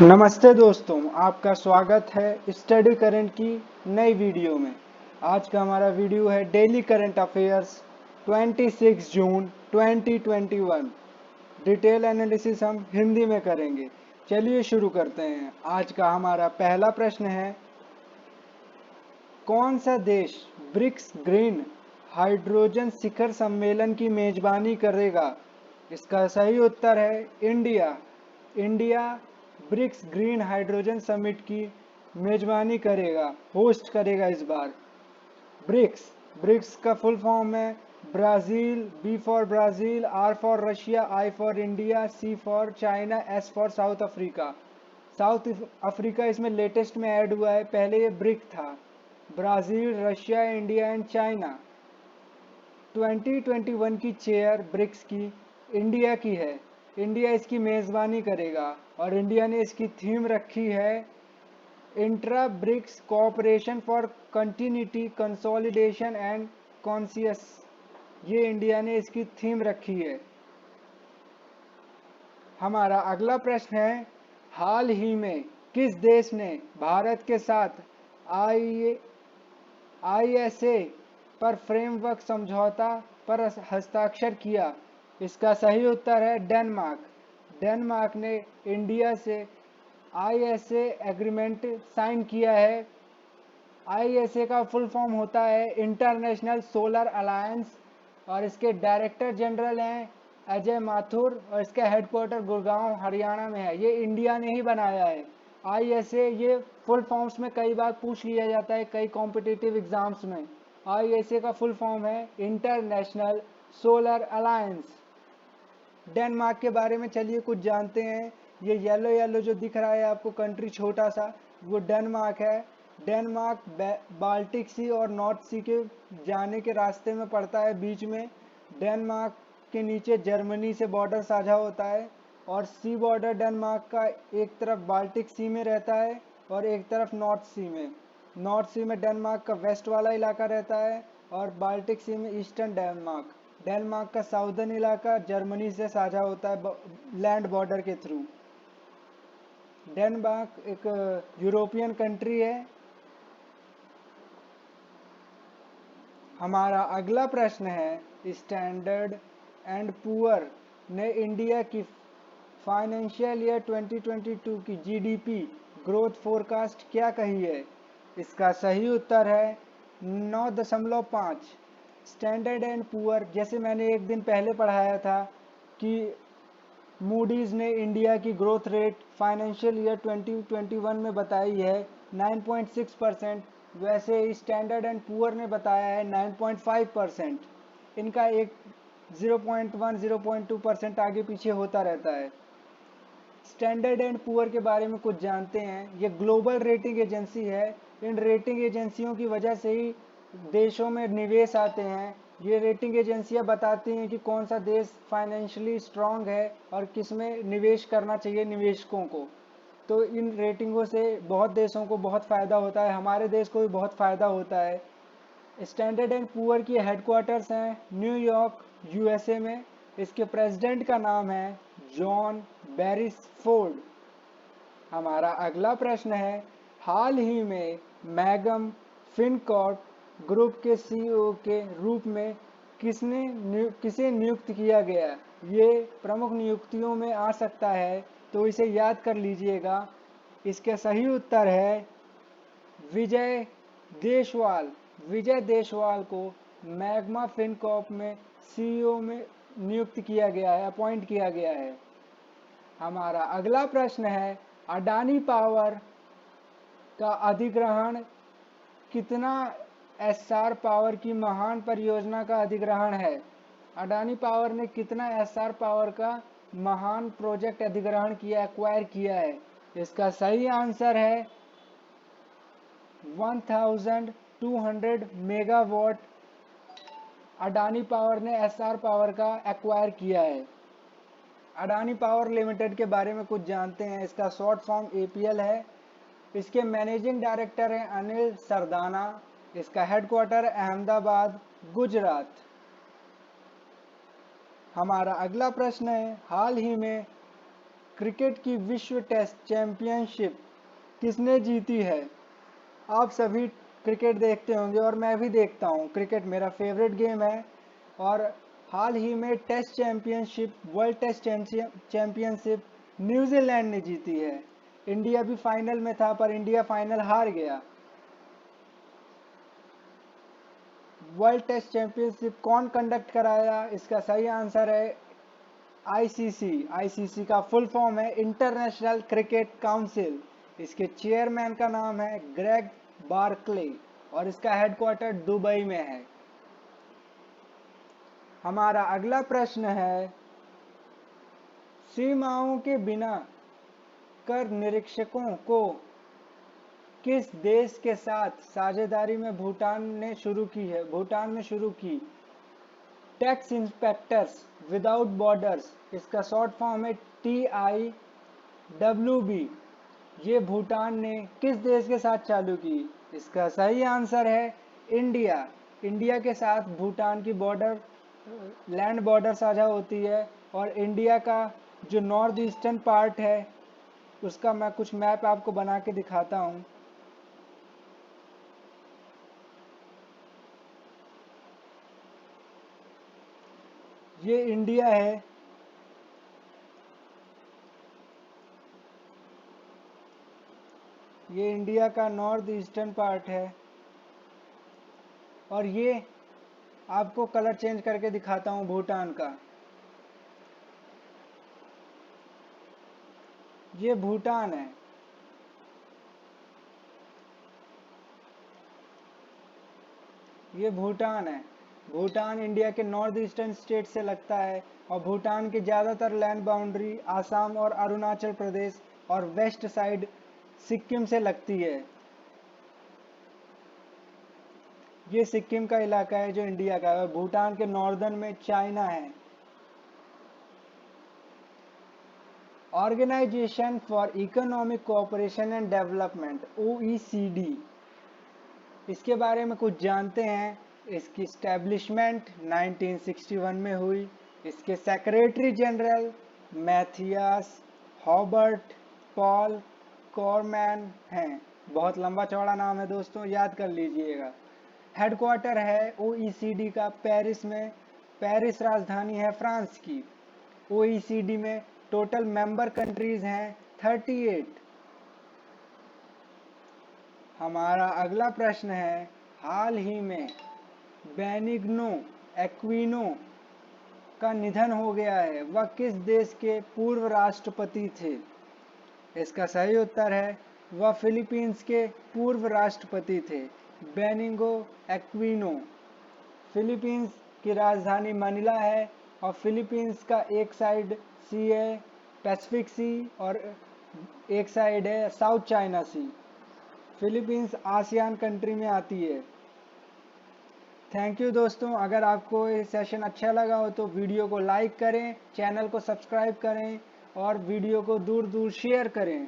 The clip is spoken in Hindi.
नमस्ते दोस्तों, आपका स्वागत है स्टडी करंट की नई वीडियो में। आज का हमारा वीडियो है डेली करंट अफेयर्स 26 जून 2021। डिटेल एनालिसिस हम हिंदी में करेंगे। चलिए शुरू करते हैं। आज का हमारा पहला प्रश्न है, कौन सा देश ब्रिक्स ग्रीन हाइड्रोजन शिखर सम्मेलन की मेजबानी करेगा? इसका सही उत्तर है India. India BRICS green hydrogen summit की मेजबानी करेगा, होस्ट करेगा इस बार। ब्रिक्स ब्रिक्स का फुल फॉर्म है Brazil, B for Brazil, R for Russia, I for India, C for China, S for South Africa. South Africa इसमें लेटेस्ट में ऐड हुआ है, पहले ये ब्रिक था। Brazil, Russia, India and China. 2021 की चेयर ब्रिक्स की इंडिया की है। इंडिया इसकी मेज़बानी करेगा और इंडिया ने इसकी थीम रखी है intra BRICS cooperation for continuity, consolidation and conscious. ये इंडिया ने इसकी थीम रखी है। हमारा अगला प्रश्न है, हाल ही में किस देश ने भारत के साथ आईएसए पर फ्रेमवर्क समझौता पर हस्ताक्षर किया? इसका सही उत्तर है डेनमार्क। डेनमार्क ने इंडिया से आईएसए एग्रीमेंट साइन किया है। आईएसए का फुल फॉर्म होता है इंटरनेशनल सोलर अलायंस और इसके डायरेक्टर जनरल हैं अजय माथुर और इसका हेडक्वार्टर गुड़गांव हरियाणा में है। ये इंडिया ने ही बनाया है। आईएसए ये फुल फॉर्म्स में कई बार पूछ लिया जाता है कई कॉम्पिटिटिव एग्जाम्स में। आईएसए का फुल फॉर्म है इंटरनेशनल सोलर अलायंस। डेनमार्क के बारे में चलिए कुछ जानते हैं। ये येलो येलो जो दिख रहा है आपको कंट्री छोटा सा, वो डेनमार्क है। डेनमार्क बाल्टिक सी और नॉर्थ सी के जाने के रास्ते में पड़ता है बीच में। डेनमार्क के नीचे जर्मनी से बॉर्डर साझा होता है और सी बॉर्डर डेनमार्क का एक तरफ बाल्टिक सी में रहता है और एक तरफ नॉर्थ सी में। नॉर्थ सी में डेनमार्क का वेस्ट वाला इलाका रहता है और बाल्टिक सी में ईस्टर्न डेनमार्क। डेनमार्क का साउदर्न इलाका जर्मनी से साझा होता है लैंड बॉर्डर के थ्रू। डेनमार्क एक यूरोपियन कंट्री है। हमारा अगला प्रश्न है, स्टैंडर्ड एंड पुअर ने इंडिया की फाइनेंशियल ईयर 2022 की जीडीपी ग्रोथ फोरकास्ट क्या कही है? इसका सही उत्तर है 9.5। स्टैंडर्ड एंड पुअर, जैसे मैंने एक दिन पहले पढ़ाया था कि मूडीज़ ने इंडिया की ग्रोथ रेट फाइनेंशियल ईयर 2021 में बताई है 9.6%, वैसे ही स्टैंडर्ड एंड पुअर ने बताया है 9.5%। इनका एक 0.1 0.2% आगे पीछे होता रहता है। स्टैंडर्ड एंड पुअर के बारे में कुछ जानते हैं। ये ग्लोबल रेटिंग एजेंसी है। इन रेटिंग एजेंसियों की वजह से ही देशों में निवेश आते हैं। ये रेटिंग एजेंसियां बताती हैं कि कौन सा देश फाइनेंशियली स्ट्रांग है और किस में निवेश करना चाहिए निवेशकों को। तो इन रेटिंगों से बहुत देशों को बहुत फ़ायदा होता है, हमारे देश को भी बहुत फ़ायदा होता है। स्टैंडर्ड एंड पुअर की हेडक्वार्टर्स हैं न्यूयॉर्क यूएसए में। इसके प्रेसिडेंट का नाम है जॉन बेरिसफोर्ड। हमारा अगला प्रश्न है, हाल ही में मैगम फिनकॉर्प ग्रुप के सीईओ के रूप में किसे नियुक्त किया गया? ये प्रमुख नियुक्तियों में आ सकता है, तो इसे याद कर लीजिएगा। इसका सही उत्तर है विजय देशवाल। विजय देशवाल को मैग्मा फिनकॉर्प में सीईओ में नियुक्त किया गया है, अपॉइंट किया गया है। हमारा अगला प्रश्न है, अडानी पावर का अधिग्रहण कितना एस्सार पावर की महान परियोजना का अधिग्रहण है? अडानी पावर ने कितना एस्सार पावर का महान प्रोजेक्ट अधिग्रहण किया, एक्वायर किया है? इसका सही आंसर है 1200 मेगावाट अडानी पावर ने एस्सार पावर का एक्वायर किया है। अडानी पावर लिमिटेड के बारे में कुछ जानते हैं। इसका शॉर्ट फॉर्म एपीएल है। इसके मैनेजिंग डायरेक्टर हैं अनिल सरदाना। इसका हेडक्वार्टर अहमदाबाद गुजरात। हमारा अगला प्रश्न है, हाल ही में क्रिकेट की विश्व टेस्ट चैंपियनशिप किसने जीती है? आप सभी क्रिकेट देखते होंगे और मैं भी देखता हूँ। क्रिकेट मेरा फेवरेट गेम है और हाल ही में test championship, world test championship New Zealand ने जीती है। इंडिया भी फाइनल में था पर इंडिया फाइनल हार गया। वर्ल्ड टेस्ट चैंपियनशिप कौन कंडक्ट कराया? इसका सही आंसर है आईसीसी। आईसीसी का फुल फॉर्म है इंटरनेशनल क्रिकेट काउंसिल। इसके चेयरमैन का नाम है ग्रेग बार्कले और इसका हेडक्वार्टर दुबई में है। हमारा अगला प्रश्न है, सीमाओं के बिना कर निरीक्षकों को किस देश के साथ साझेदारी में भूटान ने शुरू की है? भूटान ने शुरू की टैक्स इंस्पेक्टर्स विदाउट बॉर्डर्स, इसका शॉर्ट फॉर्म है TIWB। ये भूटान ने किस देश के साथ चालू की? इसका सही आंसर है इंडिया। इंडिया के साथ भूटान की बॉर्डर, लैंड बॉर्डर साझा होती है और इंडिया का जो नॉर्थ ईस्टर्न पार्ट है उसका मैं कुछ मैप आपको बना के दिखाता हूँ। ये इंडिया है। ये इंडिया का नॉर्थ ईस्टर्न पार्ट है और ये आपको कलर चेंज करके दिखाता हूँ भूटान का। ये भूटान है। ये भूटान है। भूटान इंडिया के नॉर्थ ईस्टर्न स्टेट से लगता है और भूटान की ज़्यादातर लैंड बाउंड्री आसाम और अरुणाचल प्रदेश और वेस्ट साइड सिक्किम से लगती है। ये सिक्किम का इलाका है जो इंडिया का है और भूटान के नॉर्दर्न में चाइना है। Organisation for economic cooperation and development OECD, इसके बारे में कुछ जानते हैं। इसकी स्टैब्लिशमेंट 1961 में हुई। इसके secretary general Mathias Hobart Paul Corman हैं। बहुत लंबा चौड़ा नाम है दोस्तों, याद कर लीजिएगा। हेडक्वार्टर है OECD का पेरिस में। पेरिस राजधानी है फ्रांस की। OECD में टोटल मेंबर कंट्रीज हैं 38। हमारा अगला प्रश्न है, हाल ही में बेनिग्नो एक्विनो का निधन हो गया है, वह किस देश के पूर्व राष्ट्रपति थे? इसका सही उत्तर है वह फिलीपींस के पूर्व राष्ट्रपति थे, बेनिगो एक्विनो। फिलीपींस की राजधानी मनीला है और फिलीपींस का एक साइड सी है पैसिफिक सी और एक साइड है साउथ चाइना सी। फिलीपींस आसियान कंट्री में आती है। थैंक यू दोस्तों। अगर आपको ये सेशन अच्छा लगा हो तो वीडियो को लाइक करें, चैनल को सब्सक्राइब करें और वीडियो को दूर दूर शेयर करें।